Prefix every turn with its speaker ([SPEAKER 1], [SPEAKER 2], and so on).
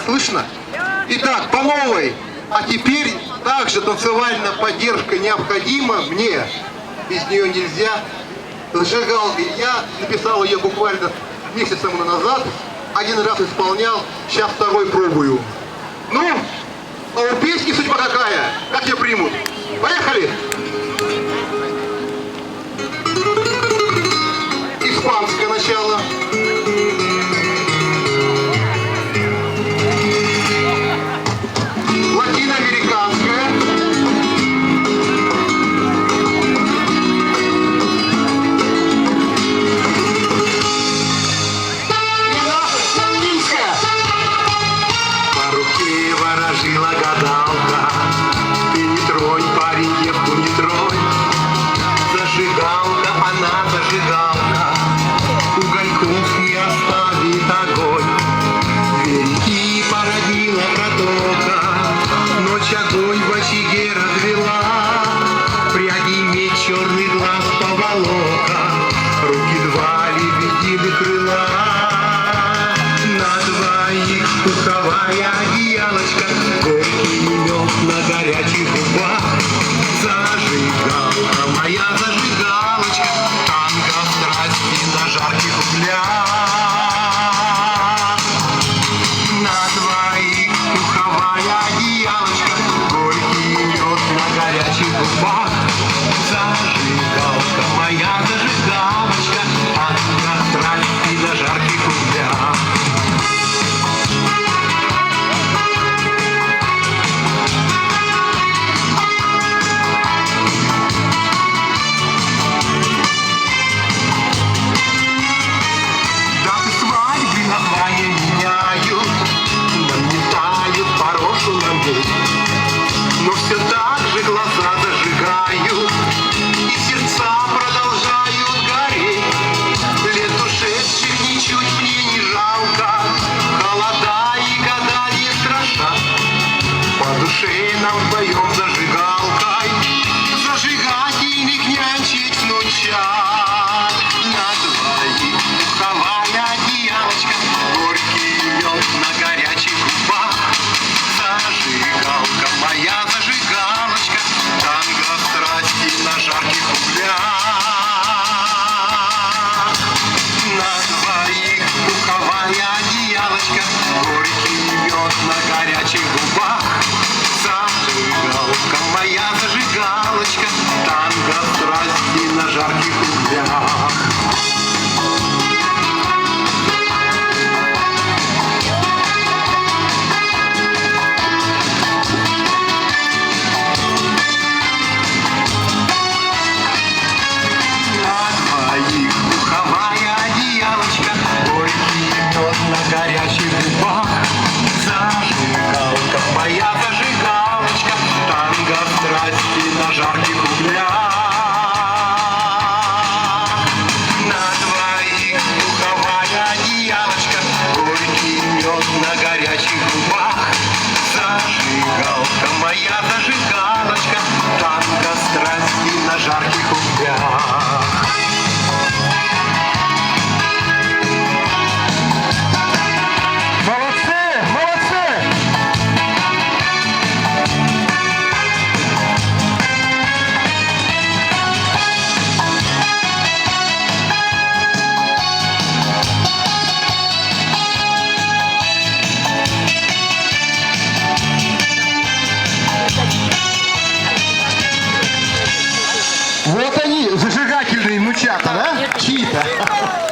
[SPEAKER 1] Слышно? Итак, по новой. А теперь также танцевальная поддержка необходима мне. Без нее нельзя. Зажигалка. Я написал ее буквально месяц тому назад. Один раз исполнял, сейчас второй пробую. Ну, а у песни судьба какая? Как ее примут? Поехали! Испанское начало. Латиноамериканское. И наша английская.
[SPEAKER 2] По руке ворожила гадалка, ты не тронь, парень, девку не тронь. Зажигалка, она зажигалка, угольков не оставит огонь. Две реки породила протока, ночь огонь в очаге развела. Пряди медь, черный глаз поволока, руки два лебединых крыла. На двоих пуховая одеялочка, горький мед на горячих губах. Зажигалка, моя зажигалочка, танго страсти на жарких углях. На двоих пуховая одеялочка, горький мед на горячих губах. Зажигалка, моя зажигалочка, танго страсти на жарких углях. Но все так же глаза зажигают, и сердца продолжают гореть. Лет ушедших ничуть мне не жалко, холода и года не страшат. По душе нам вдвоем зажигалкой зажигательных нянчить внучат. На двоих пуховая одеялочка, горький мед на горячих губах. Зажигалка, моя зажигалочка, танго страсти на жарких углях. На двоих пуховая одеялочка, горький мед на горячих губах. Зажигалка, моя зажигалочка, танго страсти на жарких углях. На горячих губах. Зажигалка, моя зажигалочка, танго страсти на жарких углях. На двоих пуховая одеялочка, горький мед на горячих губах. Зажигалка, моя зажигалочка, танго страсти на жарких углях.
[SPEAKER 1] Вот они, зажигательные внучата, да? Чьи-то.